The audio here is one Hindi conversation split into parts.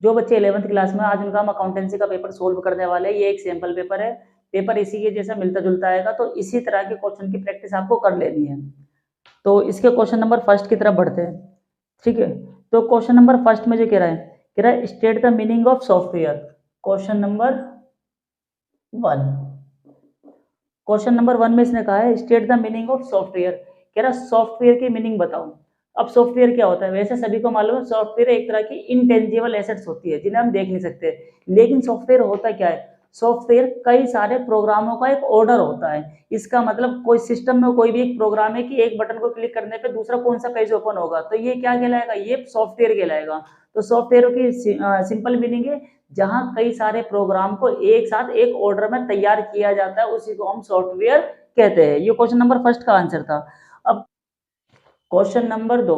जो बच्चे 11th क्लास में, आज उनका हम अकाउंटेंसी का पेपर सोल्व करने वाले हैं। ये एक सैंपल पेपर है, पेपर इसी के जैसा मिलता जुलता आएगा, तो इसी तरह के क्वेश्चन की प्रैक्टिस आपको कर लेनी है। तो इसके क्वेश्चन नंबर फर्स्ट की तरफ बढ़ते हैं। ठीक है, तो क्वेश्चन नंबर फर्स्ट में जो कह रहा है state the meaning of software. Question number 1, question number 1 में इसने कहा है state the meaning of software. कह रहा सॉफ्टवेयर की मीनिंग बताओ। अब सॉफ्टवेयर क्या होता है? वैसे सभी को मालूम है सॉफ्टवेयर एक तरह की इनटेंजिबल एसेट्स होती है जिन्हें हम देख नहीं सकते, लेकिन सॉफ्टवेयर होता क्या है? सॉफ्टवेयर कई सारे प्रोग्रामों का एक ऑर्डर होता है। इसका मतलब कोई सिस्टम में कोई भी एक प्रोग्राम है कि एक बटन को क्लिक करने पे दूसरा कौन सा पेज ओपन होगा, तो ये क्या कहलाएगा? ये सॉफ्टवेयर कहलाएगा। तो सॉफ्टवेयर की सिंपल मीनिंग है जहां कई सारे प्रोग्राम को एक साथ एक ऑर्डर में तैयार किया जाता है, उसी को हम सॉफ्टवेयर कहते हैं। ये क्वेश्चन नंबर फर्स्ट का आंसर था। अब क्वेश्चन नंबर 2,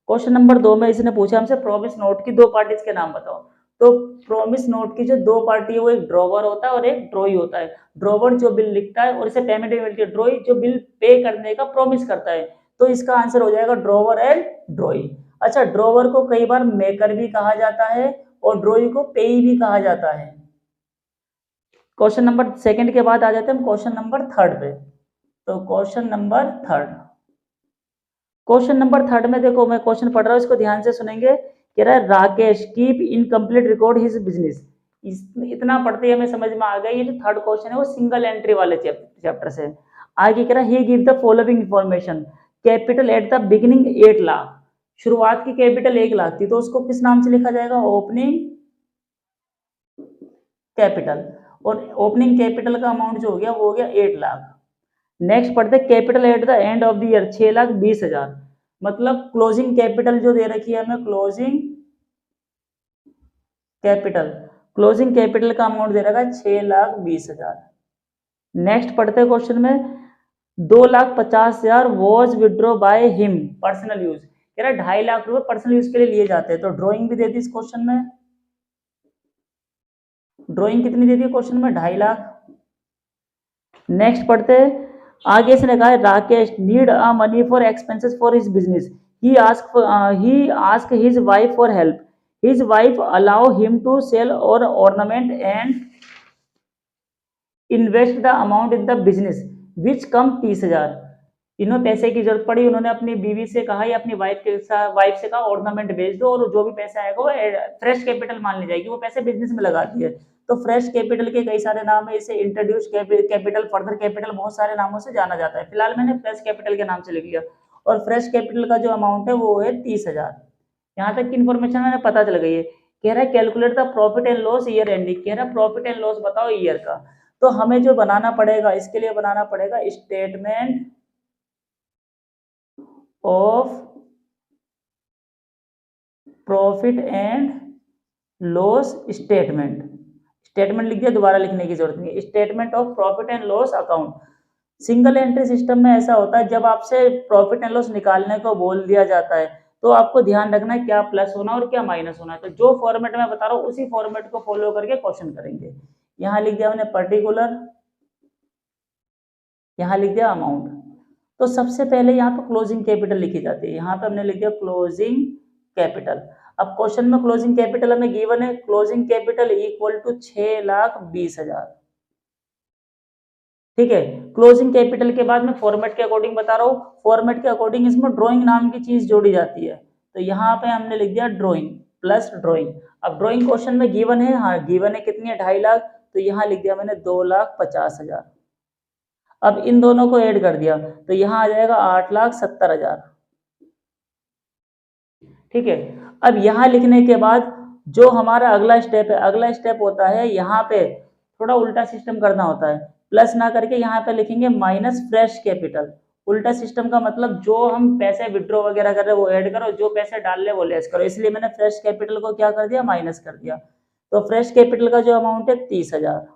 क्वेश्चन नंबर 2 में इसने पूछा हमसे प्रॉमिस नोट की दो पार्टीज के नाम बताओ। तो प्रॉमिस नोट की जो दो पार्टी है वो एक ड्रॉवर होता है और एक ड्रॉई होता है। ड्रॉवर जो बिल लिखता है और इसे पेमेंट मिलती है, ड्रॉई जो बिल पे करने का प्रॉमिस करता है। तो इसका आंसर हो जाएगा ड्रॉवर एंड ड्रॉई। अच्छा, ड्रॉवर को कई बार मेकर भी कहा जाता है और ड्रॉई को पेई भी कहा जाता है। क्वेश्चन नंबर सेकंड के बाद आ जाते हैं हम क्वेश्चन नंबर थर्ड पे। तो question number third, question number third में देखो, मैं क्वेश्चन पढ़ रहा हूँ, इसको ध्यान से सुनेंगे। कह रहा है Rakesh keep incomplete record his business. इतना पढ़ते ही हमें समझ में आ गया ये जो थर्ड क्वेश्चन है वो सिंगल एंट्री वाले चैप्टर से। आगे कह रहा है he give the following information. Capital at the beginning 8 lakh. शुरुआत की कैपिटल 1 लाख थी, तो उसको किस नाम से लिखा जाएगा? Opening capital. और ओपनिंग कैपिटल का अमाउंट जो हो गया वो हो गया 8 लाख। नेक्स्ट पढ़ते capital at the end of the year 6,20,000। मतलब क्लोजिंग कैपिटल जो दे रखी है हमें, क्लोजिंग कैपिटल, क्लोजिंग कैपिटल का अमाउंट दे रखा है 6,20,000। नेक्स्ट पढ़ते हैं क्वेश्चन में 2,50,000 was withdraw by him personal use. कह रहा है 2.5 लाख रुपए पर्सनल यूज के लिए लिए जाते हैं। तो ड्रॉइंग भी दे दी इस क्वेश्चन में, ड्रॉइंग कितनी दे दी क्वेश्चन में? 2.5 लाख। नेक्स्ट पढ़ते हैं, आगे से कहा है Rakesh need a money for expenses for his business. He ask his wife for help. His wife allow him to sell our ornament and invest the amount in the business which come 30,000। इन्होंने पैसे की जरूरत पड़ी, उन्होंने अपनी बीवी से कहा या अपनी वाइफ से कहा ऑर्नामेंट बेच दो और जो भी पैसा आएगा वो फ्रेश कैपिटल मान ली जाएगी, वो पैसे बिजनेस में लगा दिए। तो फ्रेश कैपिटल के कई सारे नाम है, इसे इंट्रोड्यूस कैपिटल, फर्दर कैपिटल, बहुत सारे नामों से जाना जाता है। फिलहाल मैंने फ्रेश कैपिटल के नाम से लिख लिया। और फ्रेश कैपिटल का जो अमाउंट है वो है 30,000। यहाँ तक की इन्फॉर्मेशन मैंने पता चल गई है। कह रहा है calculate the profit and loss year ending. कह रहा है प्रॉफिट एंड लॉस बताओ ईयर का। तो हमें जो बनाना पड़ेगा, इसके लिए बनाना पड़ेगा statement of profit and loss statement. Statement लिख दिया, दोबारा लिखने की जरूरत नहीं है। Statement of profit and loss account. Single entry system में ऐसा होता है जब आपसे प्रॉफिट एंड लॉस निकालने को बोल दिया जाता है तो आपको ध्यान रखना है क्या प्लस होना और क्या माइनस होना है। तो जो फॉर्मेट में बता रहा हूँ उसी फॉर्मेट को फॉलो करके क्वेश्चन करेंगे। यहाँ लिख दिया मैंने पर्टिकुलर, यहाँ लिख दिया अमाउंट। तो सबसे पहले यहाँ पे क्लोजिंग कैपिटल लिखी जाती है, यहाँ पे हमने लिख दिया क्लोजिंग कैपिटल। अब क्वेश्चन में क्लोजिंग कैपिटल हमें गिवन है, क्लोजिंग कैपिटल इक्वल टू 6,20,000। ठीक है, क्लोजिंग कैपिटल के बाद मैं फॉर्मेट के अकॉर्डिंग बता रहा हूँ, फॉर्मेट के अकॉर्डिंग इसमें ड्राइंग नाम की चीज जोड़ी जाती है। तो यहाँ पे हमने लिख दिया ड्राइंग प्लस ड्राइंग। अब ड्राइंग क्वेश्चन में गिवन है, हाँ गिवन है कितनी है? 2.5 लाख। तो यहाँ लिख दिया मैंने 2,50,000। अब इन दोनों को ऐड कर दिया तो यहाँ आ जाएगा 8,70,000। ठीक है, अब यहाँ लिखने के बाद जो हमारा अगला स्टेप है, अगला स्टेप होता है यहाँ पे थोड़ा उल्टा सिस्टम करना होता है। प्लस ना करके यहाँ पे लिखेंगे माइनस फ्रेश कैपिटल। उल्टा सिस्टम का मतलब जो हम पैसे विड्रॉ वगैरह कर रहे हैं वो ऐड करो, जो पैसे डाल रहे वो लेस करो। इसलिए मैंने फ्रेश कैपिटल को क्या कर दिया? माइनस कर दिया। तो फ्रेश कैपिटल का जो अमाउंट है 30,000,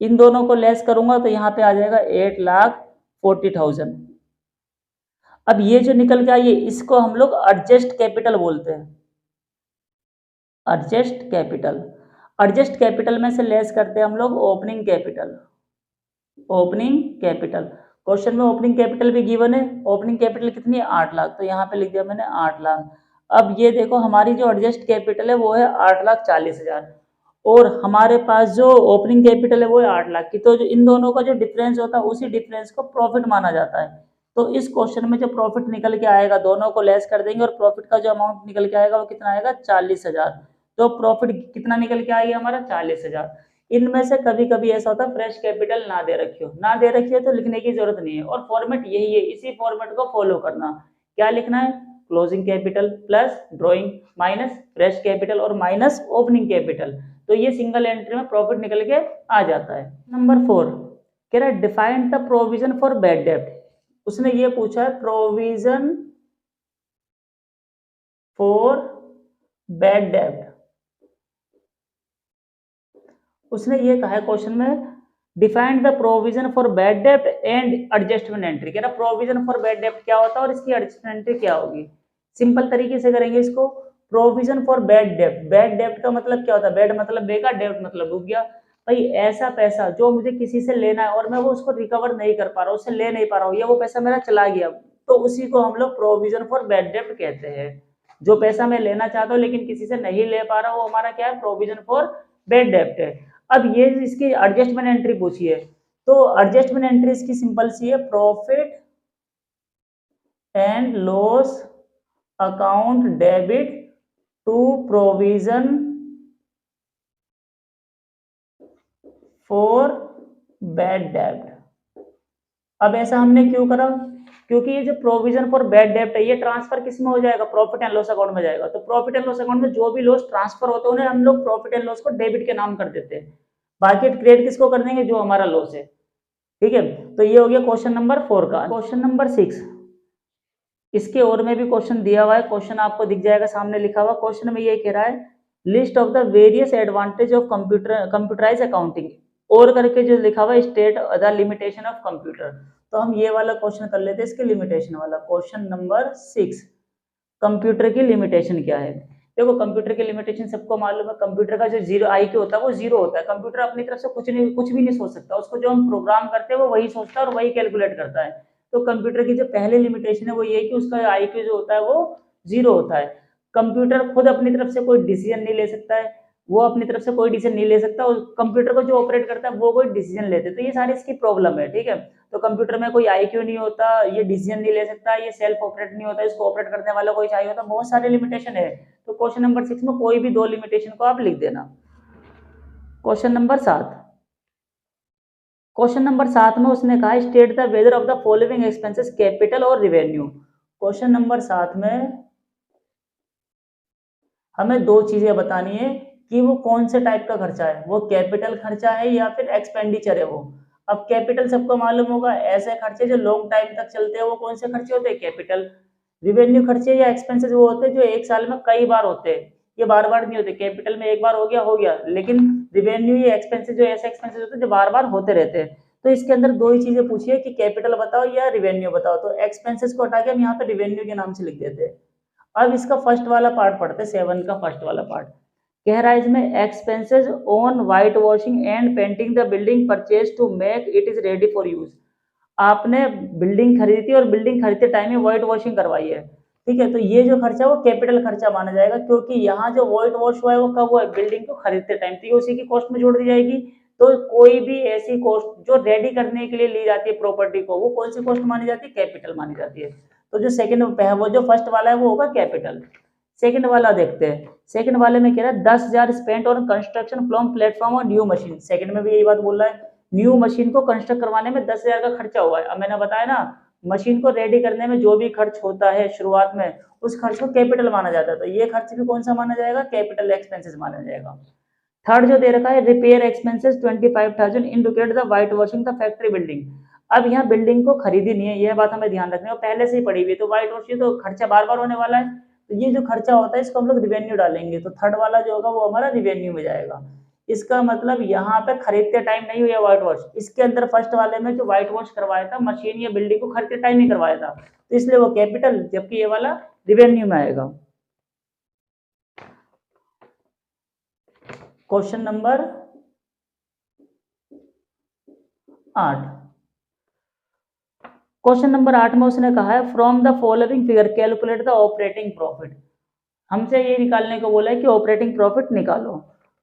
इन दोनों को लेस करूंगा तो यहाँ पे आ जाएगा 8,40,000। अब ये जो निकल के आई है इसको हम लोग एडजस्ट कैपिटल बोलते हैं। एडजस्ट कैपिटल, एडजस्ट कैपिटल में से लेस करते हैं हम लोग opening capital. Opening capital, question में ओपनिंग कैपिटल भी गिवन है। ओपनिंग कैपिटल कितनी है? 8 लाख। तो यहाँ पे लिख दिया मैंने 8 लाख। अब ये देखो हमारी जो एडजस्ट कैपिटल है वो है 8,40,000 और हमारे पास जो ओपनिंग कैपिटल है वो है 8 लाख की। तो जो इन दोनों का जो डिफरेंस होता है उसी डिफरेंस को प्रॉफिट माना जाता है। तो इस क्वेश्चन में जो प्रॉफिट निकल के आएगा दोनों को लेस कर देंगे और प्रॉफिट का जो अमाउंट निकल के आएगा वो कितना आएगा 40,000। तो प्रॉफिट कितना निकल के आएगा हमारा 40,000। इनमें से कभी कभी ऐसा होता है फ्रेश कैपिटल ना दे रखी हो तो लिखने की जरूरत नहीं है और फॉर्मेट यही है, इसी फॉर्मेट को फॉलो करना। क्या लिखना है? Closing capital plus drawing minus fresh capital और माइनस ओपनिंग कैपिटल। तो ये सिंगल एंट्री में प्रॉफिट निकल के आ जाता है। नंबर 4 कह रहा है define the provision for bad डेब्ट। उसने ये पूछा है प्रोविजन फॉर बैड डेब्ट। उसने ये कहा है क्वेश्चन में defined the provision for bad डेब्ट एंड एडजस्टमेंट एंट्री। कह रहा प्रोविजन फॉर बैड डेब्ट क्या होता है और इसकी एडजस्टमेंट एंट्री क्या होगी। सिंपल तरीके से करेंगे इसको। प्रोविजन फॉर बैड डेब्ट, बैड डेब्ट का मतलब क्या होता है? बैड मतलब बेकार, डेब्ट मतलब डूब गया। भाई ऐसा पैसा जो मुझे किसी से लेना है और मैं वो उसको रिकवर नहीं कर पा रहा हूँ, उससे ले नहीं पा रहा हूँ, या वो पैसा मेरा चला गया, तो उसी को हम लोग प्रोविजन फॉर बैड डेब्ट कहते हैं। जो पैसा मैं लेना चाहता हूँ लेकिन किसी से नहीं ले पा रहा हूँ वो हमारा क्या है? प्रोविजन फॉर बैड डेब्ट है। अब ये इसकी एडजस्टमेंट एंट्री पूछी है तो एडजस्टमेंट एंट्री इसकी सिंपल सी है, profit and loss account debit to provision for bad डेब्ट। अब ऐसा हमने क्यों करा? क्योंकि ये जो प्रोविजन फॉर बैड डेब्ट है ये ट्रांसफर किस में हो जाएगा? प्रॉफिट एंड लॉस अकाउंट में जाएगा। तो प्रॉफिट एंड लॉस अकाउंट में जो भी लॉस ट्रांसफर होते हैं उन्हें हम लोग प्रॉफिट एंड लॉस को डेबिट के नाम कर देते हैं। बाकी क्रेडिट किसको कर देंगे? जो हमारा लॉस है। ठीक है, तो ये हो गया क्वेश्चन नंबर 4 का। क्वेश्चन नंबर 6 इसके और में भी क्वेश्चन दिया हुआ है, क्वेश्चन आपको दिख जाएगा सामने लिखा हुआ। क्वेश्चन में ये कह रहा है list of the various advantage of computerise accounting और करके जो लिखा हुआ है state the limitation of computer. तो हम ये वाला क्वेश्चन कर लेते हैं, इसके लिमिटेशन वाला। क्वेश्चन नंबर 6 कंप्यूटर की लिमिटेशन क्या है। देखो कंप्यूटर की लिमिटेशन सबको मालूम है, कंप्यूटर का जो जीरो IQ होता है वो जीरो होता है। कंप्यूटर अपनी तरफ से कुछ भी नहीं सोच सकता, उसको जो हम प्रोग्राम करते हैं वो वही सोचता है और वही कैलकुलेट करता है। तो कंप्यूटर की जो पहली लिमिटेशन है वो ये है कि उसका IQ जो होता है वो जीरो होता है। कंप्यूटर खुद अपनी तरफ से कोई डिसीजन नहीं ले सकता है, वो अपनी तरफ से कोई डिसीजन नहीं ले सकता और कंप्यूटर को जो ऑपरेट करता है वो कोई डिसीजन लेते। तो ये सारी इसकी प्रॉब्लम है। ठीक है, तो कंप्यूटर में कोई IQ नहीं होता, ये डिसीजन नहीं ले सकता, ये सेल्फ ऑपरेट नहीं होता, इसको ऑपरेट करने वाला कोई चाहिए होता, बहुत सारे लिमिटेशन है। तो क्वेश्चन नंबर 6 में कोई भी 2 लिमिटेशन को आप लिख देना। क्वेश्चन नंबर 7 क्वेश्चन नंबर 7 में उसने कहा state the whether of the following expenses capital और रिवेन्यू। क्वेश्चन नंबर 7 में हमें 2 चीजें बतानी है कि वो कौन से टाइप का खर्चा है, वो कैपिटल खर्चा है या फिर एक्सपेंडिचर है वो। अब कैपिटल सबको मालूम होगा, ऐसे खर्चे जो लॉन्ग टाइम तक चलते हैं वो कौन से खर्चे होते हैं? कैपिटल। रिवेन्यू खर्चे या एक्सपेंसेस वो होते हैं जो एक साल में कई बार होते हैं, ये बार बार नहीं होते। कैपिटल में एक बार हो गया, लेकिन रिवेन्यू या एक्सपेंसेस जो ऐसे एक्सपेंसेस होते हैं जो बार बार होते रहते हैं। तो इसके अंदर 2 ही चीजें पूछी है कि कैपिटल बताओ या रिवेन्यू बताओ। तो एक्सपेंसेस को हटा के हम यहाँ पे रिवेन्यू के नाम से लिख देते हैं। अब इसका फर्स्ट वाला पार्ट पढ़ते हैं, 7 का फर्स्ट वाला पार्ट। कह रहा है इसमें expenses on white washing and painting the building purchase to make it is ready for use. आपने बिल्डिंग खरीदी थी और बिल्डिंग खरीदते टाइम में व्हाइट वॉशिंग करवाई है। ठीक है, तो ये जो खर्चा वो कैपिटल खर्चा माना जाएगा, क्योंकि यहाँ जो व्हाइट वॉश हुआ है वो कब हुआ है? बिल्डिंग को खरीदते टाइम, तो ये उसी की कॉस्ट में जोड़ दी जाएगी। तो कोई भी ऐसी कॉस्ट जो रेडी करने के लिए ली जाती है प्रॉपर्टी को, वो कौन सी कॉस्ट मानी जाती है? कैपिटल मानी जाती है। तो जो सेकंड वो जो फर्स्ट वाला है वो होगा कैपिटल। सेकंड वाला देखते हैं। सेकंड वाले में कह रहा है 10,000 spent on construction from platform और न्यू मशीन। सेकंड में भी यही बात बोल रहा है, न्यू मशीन को कंस्ट्रक्ट करवाने में 10,000 का खर्चा हुआ है। अब मैंने बताया ना, मशीन को रेडी करने में जो भी खर्च होता है शुरुआत में, उस खर्च को कैपिटल माना जाता है। तो ये खर्च भी कौन सा माना जाएगा? कैपिटल एक्सपेंसेस माना जाएगा। थर्ड जो दे रखा है repair expenses 25,000 indicate the white washing the factory building. अब यहाँ बिल्डिंग को खरीदी नहीं है, यह बात हमें ध्यान रखनी है, पहले से ही पड़ी हुई है। तो व्हाइट वॉशिंग तो खर्चा बार बार होने वाला है, तो ये जो खर्चा होता है इसको हम लोग रिवेन्यू डालेंगे। तो थर्ड वाला जो होगा वो हमारा रिवेन्यू में जाएगा। इसका मतलब यहाँ पे खरीदते टाइम नहीं हुआ व्हाइट वॉश, इसके अंदर फर्स्ट वाले में जो व्हाइट वॉश करवाया था मशीन या बिल्डिंग को खरीदते टाइम ही करवाया था, तो इसलिए वो कैपिटल, जबकि ये वाला रिवेन्यू में आएगा। क्वेश्चन नंबर 8 क्वेश्चन नंबर 8 में उसने कहा है from the following figure calculate the operating profit. हमसे ये निकालने को बोला है कि ऑपरेटिंग प्रॉफिट निकालो।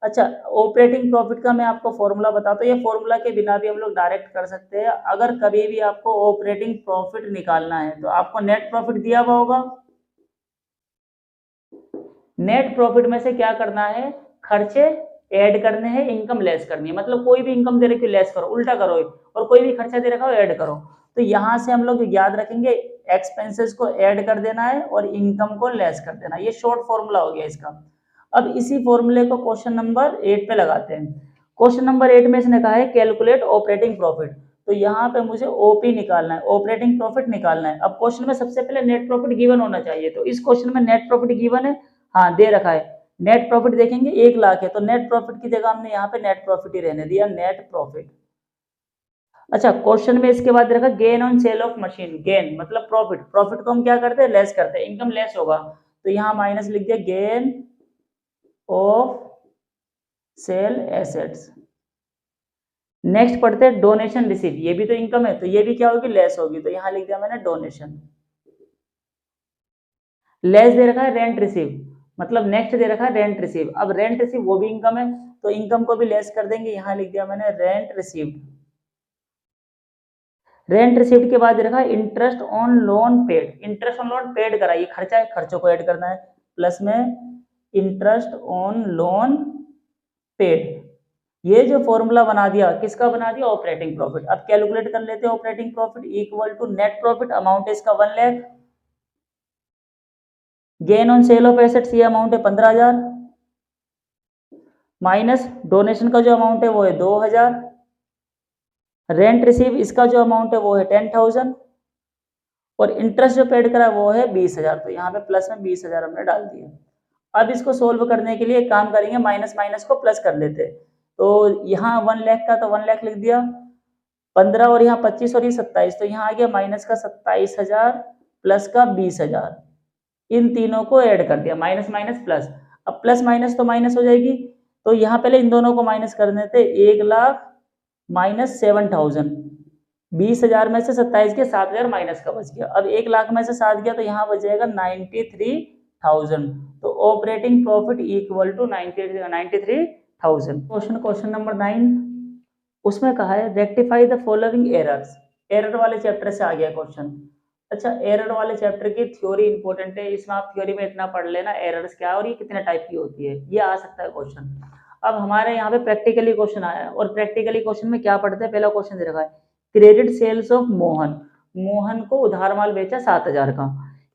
अच्छा, ऑपरेटिंग प्रॉफिट का मैं आपको फॉर्मूला बताता हूँ, ये फॉर्मूला के बिना भी हम लोग डायरेक्ट कर सकते हैं। अगर कभी भी आपको ऑपरेटिंग प्रॉफिट निकालना है तो आपको नेट प्रॉफिट दिया हुआ होगा। नेट प्रॉफिट में से क्या करना है, खर्चे ऐड करने हैं, इनकम लेस करनी है। मतलब कोई भी इनकम दे रखी है लेस करो, उल्टा करो, और कोई भी खर्चा दे रखा हो ऐड करो। तो यहां से हम लोग याद रखेंगे, एक्सपेंसेस को ऐड कर देना है और इनकम को लेस कर देना है। ये शॉर्ट फॉर्मूला हो गया इसका। अब इसी फॉर्मूले को क्वेश्चन नंबर 8 पे लगाते हैं। क्वेश्चन नंबर 8 में इसने कहा है कैलकुलेट ऑपरेटिंग प्रॉफिट। तो यहाँ पे मुझे ओपी निकालना है, ऑपरेटिंग प्रॉफिट निकालना है। अब क्वेश्चन में सबसे पहले नेट प्रॉफिट गिवन होना चाहिए, तो इस क्वेश्चन में नेट प्रॉफिट गिवन है, हाँ दे रखा है। नेट प्रॉफिट देखेंगे 1,00,000 है, तो नेट प्रॉफिट की जगह हमने यहाँ पे नेट प्रॉफिट ही रहने दिया, नेट प्रॉफिट। अच्छा, क्वेश्चन में इसके बाद रखा gain on sale of machine. Gain मतलब प्रॉफिट, प्रॉफिट को हम क्या करते हैं, लेस करते हैं, इनकम लेस होगा, तो यहाँ माइनस लिख दिया gain of sale assets. Next पढ़ते हैं डोनेशन रिसीव, ये भी तो इनकम है, तो ये भी क्या होगी, लेस होगी, तो यहाँ लिख दिया मैंने डोनेशन। लेस दे रखा है रेंट रिसीव, मतलब नेक्स्ट दे रखा है रेंट रिसीव। अब रेंट रिसीव वो भी इनकम है, तो इनकम को भी लेस कर देंगे, यहाँ लिख दिया मैंने रेंट रिसीव्ड। रेंट रिसीव्ड के बाद दे रखा है interest on loan paid. Interest on loan paid करा, ये खर्चा है, खर्चों को ऐड करना है, प्लस में इंटरेस्ट ऑन लोन पेड। ये जो फॉर्मूला बना दिया, किसका बना दिया, ऑपरेटिंग प्रॉफिट। अब कैलकुलेट कर लेते हैं operating profit equal to net profit, amount है इसका 1,00,000, gain on sale of assets ये अमाउंट है 15,000, माइनस डोनेशन का जो अमाउंट है वो है 2,000, रेंट रिसीव इसका जो अमाउंट है वो है 10,000, और इंटरेस्ट जो पेड करा वो है 20,000। तो यहाँ पे प्लस में 20,000 हमने डाल दिया। अब इसको सोल्व करने के लिए एक काम करेंगे, माइनस माइनस को प्लस कर लेते। तो यहाँ 1,00,000 का तो 1,00,000 लिख दिया, 15 और यहाँ 25 और ये 27, तो यहाँ आ गया माइनस का 27,000 प्लस का 20,000। इन तीनों को ऐड कर दिया, माइनस माइनस प्लस। अब प्लस माइनस तो माइनस हो जाएगी, तो यहाँ पहले इन दोनों को माइनस कर देते। 1,00,000 माइनस 7,000, 20,000 में से 27 के 7,000 माइनस का बच गया। अब 1,00,000 में से 7 गया तो यहाँ बच जाएगा 93,000। तो operating profit equal to 93,000। Question number 9, उसमें कहा है rectify the following errors. Error वाले चैप्टर से आ गया क्वेश्चन। अच्छा, एरर वाले चैप्टर की थ्योरी इंपॉर्टेंट है, इसमें आप थ्योरी में इतना पढ़ लेना एरर्स क्या है और ये कितने टाइप की होती है, ये आ सकता है क्वेश्चन। अब हमारे यहाँ पे प्रैक्टिकली क्वेश्चन आया है, और प्रैक्टिकली क्वेश्चन में क्या पढ़ते हैं, पहला क्वेश्चन दे रखा है credit sales of Mohan. Mohan को उधार माल बेचा 7,000 का,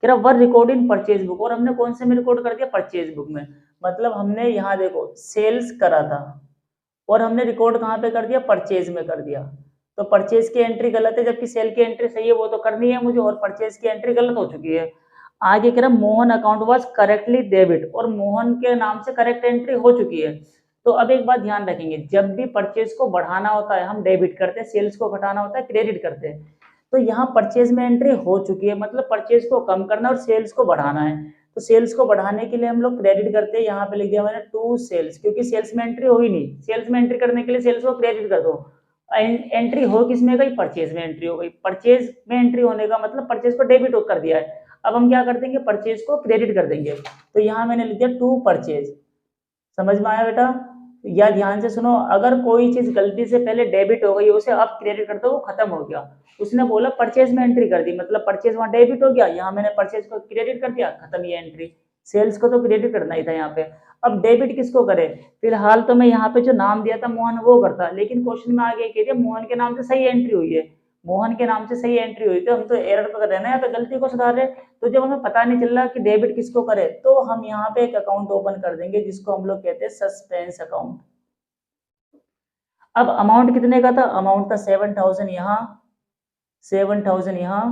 कह रहा were recorded in purchase book, और हमने कौन से में रिकॉर्ड कर दिया, परचेज बुक में। मतलब हमने यहाँ देखो सेल्स करा था और हमने रिकॉर्ड कहाँ पे कर दिया, परचेज में कर दिया। तो परचेज की एंट्री गलत है, जबकि सेल की एंट्री सही है, वो तो करनी है मुझे, और परचेज की एंट्री गलत हो चुकी है। आगे कह रहा Mohan account was correctly debit, और मोहन के नाम से करेक्ट एंट्री हो चुकी है। तो अब एक बात ध्यान रखेंगे, जब भी परचेज को बढ़ाना होता है हम डेबिट करते हैं, सेल्स को घटाना होता है क्रेडिट करते हैं। तो यहाँ परचेज में एंट्री हो चुकी है, मतलब परचेज को कम करना और सेल्स को बढ़ाना है। तो सेल्स को बढ़ाने के लिए हम लोग क्रेडिट करते हैं, यहाँ पे लिख दिया मैंने टू सेल्स, क्योंकि सेल्स में एंट्री हो ही नहीं। सेल्स में एंट्री करने के लिए सेल्स को क्रेडिट कर दो। एंट्री हो किस में गई, परचेज में एंट्री हो गई। परचेज में एंट्री होने का मतलब परचेज को डेबिट कर दिया है। अब हम क्या कर देंगे, परचेज को क्रेडिट कर देंगे। तो यहाँ मैंने लिख दिया टू परचेज। समझ में आया बेटा, या ध्यान से सुनो, अगर कोई चीज गलती से पहले डेबिट हो गई उसे आप क्रेडिट करते हो, वो खत्म हो गया। उसने बोला परचेज में एंट्री कर दी, मतलब परचेज वहां डेबिट हो गया, यहाँ मैंने परचेज को क्रेडिट कर दिया, खत्म ये एंट्री। सेल्स को तो क्रेडिट करना ही था यहाँ पे। अब डेबिट किसको करे, फिलहाल तो मैं यहाँ पे जो नाम दिया था मोहन वो करता, लेकिन क्वेश्चन में आगे कह दिया मोहन के नाम से सही एंट्री हुई है। मोहन के नाम से सही एंट्री हुई, तो हम तो एरर तो कर रहे हैं ना, यहाँ पे गलती को सुधार रहे। तो जब हमें पता नहीं चल रहा कि डेबिट किसको करे, तो हम यहाँ पे एक अकाउंट ओपन कर देंगे जिसको हम लोग कहते हैं सस्पेंस अकाउंट। अब अमाउंट कितने का था, अमाउंट था 7,000 यहाँ, 7,000 यहाँ,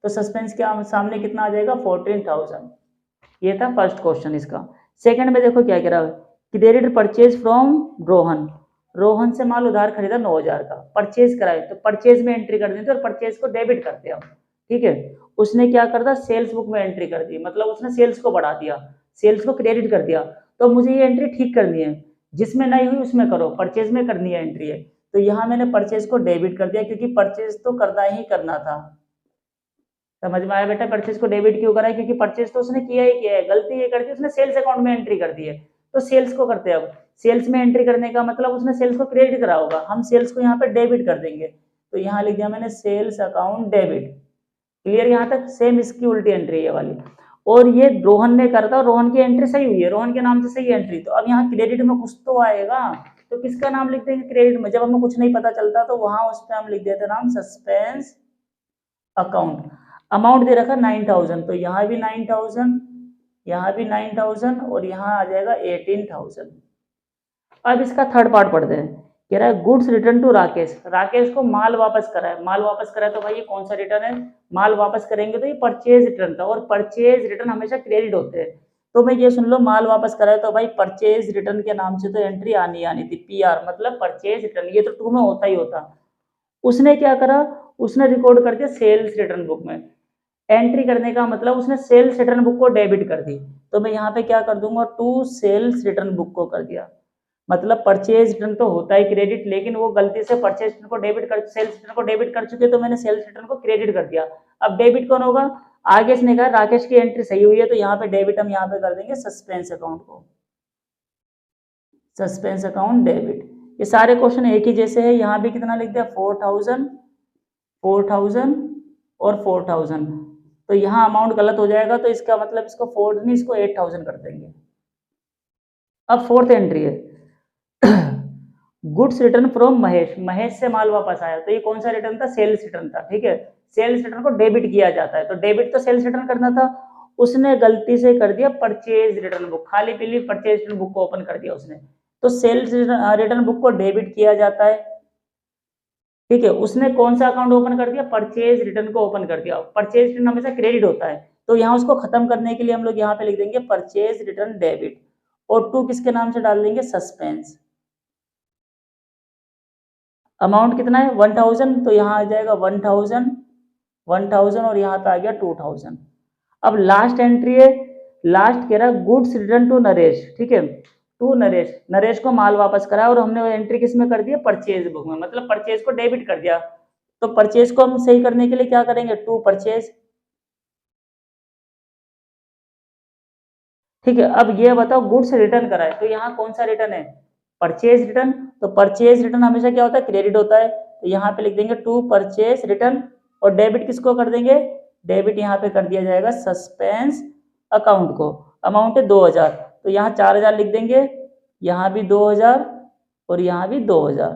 तो सस्पेंस के सामने कितना आ जाएगा, 14,000। ये था फर्स्ट क्वेश्चन इसका। सेकंड में देखो क्या कह रहा है, credit purchase from Rohan. Rohan से माल उधार खरीदा 9,000 का, परचेज कराए, तो परचेज में एंट्री कर देते और परचेज को डेबिट करते हम, ठीक है। उसने क्या कर दिया, सेल्स बुक में एंट्री कर दी, मतलब उसने सेल्स को बढ़ा दिया, सेल्स को क्रेडिट कर दिया। तो मुझे ये एंट्री ठीक करनी है, जिसमें नहीं हुई उसमें करो, परचेज में करनी है एंट्री है। तो यहाँ मैंने परचेज को डेबिट कर दिया, क्योंकि परचेज तो करना ही करना था। समझ में आया बेटा? परचेज को डेबिट क्यों करा है? क्योंकि परचेज तो उसने किया ही किया है, गलती ये कर दी उसने सेल्स अकाउंट में एंट्री कर दी है, तो सेल्स को करते हैं। अब सेल्स में एंट्री करने का मतलब उसने सेल्स को क्रेडिट करा होगा, हम सेल्स को यहाँ पे डेबिट कर देंगे, तो यहाँ लिख दिया मैंने सेल्स अकाउंट डेबिट। क्लियर यहाँ तक? सेम इसकी उल्टी एंट्री है वाली। और ये रोहन ने करा था, रोहन की एंट्री सही हुई है, रोहन के नाम से सही एंट्री, तो अब यहाँ क्रेडिट में कुछ तो आएगा, तो किसका नाम लिख देंगे क्रेडिट में? जब हमें कुछ नहीं पता चलता तो वहां उस पर हम लिख देते नाम सस्पेंस अकाउंट। अमाउंट दे रखा 9000, तो यहाँ भी 9000, यहाँ भी 9000 और यहाँ आ जाएगा 18000। अब इसका थर्ड पार्ट पढ़ते हैं। कह रहा है goods return to Rakesh, Rakesh को माल वापस करा है, माल वापस करा है, तो भाई ये कौन सा रिटर्न है? माल वापस करेंगे तो ये परचेज रिटर्न था, और परचेज रिटर्न हमेशा क्रेडिट होते हैं, तो मैं ये सुन लो माल वापस करा है, तो भाई परचेज रिटर्न के नाम से तो एंट्री आनी थी, पीआर मतलब परचेज रिटर्न, ये तो 2 में होता ही होता। उसने क्या करा? उसने रिकॉर्ड कर दिया सेल्स रिटर्न बुक में। एंट्री करने का मतलब उसने सेल्स रिटर्न बुक को डेबिट कर दी, तो मैं यहाँ पे क्या कर दूंगा? टू सेल्स रिटर्न बुक को कर दिया, मतलब परचेज रिटर्न तो होता है क्रेडिट, लेकिन वो गलती से परचेज रिटर्न को डेबिट कर, सेल्स रिटर्न को डेबिट कर चुके, तो मैंने सेल्स रिटर्न को क्रेडिट कर दिया। अब डेबिट कौन होगा? आगे इसने कहा राकेश की एंट्री सही हुई है, तो यहाँ पे डेबिट हम यहाँ पे कर देंगे सस्पेंस अकाउंट को, सस्पेंस अकाउंट डेबिट। ये सारे क्वेश्चन एक ही जैसे है, यहाँ भी कितना लिख दिया? 4000, 4000 और 4000, तो यहाँ अमाउंट गलत हो जाएगा, तो इसका मतलब इसको 4 नहीं, इसको 8000 कर देंगे। अब फोर्थ एंट्री है goods return from Mahesh, Mahesh से माल वापस आया, तो ये कौन सा रिटर्न था? सेल्स रिटर्न था, ठीक है। सेल्स रिटर्न को डेबिट किया जाता है, तो डेबिट तो सेल्स रिटर्न करना था, उसने गलती से कर दिया परचेज रिटर्न बुक, खाली पीली परचेज रिटर्न बुक को ओपन कर दिया उसने, तो सेल्स रिटर्न बुक को डेबिट किया जाता है, ठीक है। उसने कौन सा अकाउंट ओपन कर दिया? परचेज रिटर्न को ओपन कर दिया। परचेज रिटर्न हमेशा क्रेडिट होता है, तो यहाँ उसको खत्म करने के लिए हम लोग यहाँ पे लिख देंगे परचेज रिटर्न डेबिट, और 2 किसके नाम से डाल देंगे? सस्पेंस। अमाउंट कितना है? 1000, तो यहाँ आ जाएगा 1000, 1000 और यहाँ पे आ गया 2000। अब लास्ट एंट्री है, लास्ट कह रहा है गुड्स रिटर्न टू नरेश, ठीक है, टू नरेश, नरेश को माल वापस करा और हमने वो एंट्री किस में कर दी? परचेज बुक में, मतलब परचेज को डेबिट कर दिया, तो परचेज को हम सही करने के लिए क्या करेंगे? टू परचेज, ठीक है। अब ये बताओ गुड्स रिटर्न करा है, तो यहाँ कौन सा रिटर्न है? परचेज रिटर्न, तो परचेज रिटर्न हमेशा क्या होता है? क्रेडिट होता है, तो यहाँ पे लिख देंगे टू परचेज रिटर्न, और डेबिट किसको कर देंगे? डेबिट यहाँ पे कर दिया जाएगा सस्पेंस अकाउंट को। अमाउंट है 2000, तो यहाँ 4000 लिख देंगे, यहाँ भी 2000 और यहाँ भी 2000।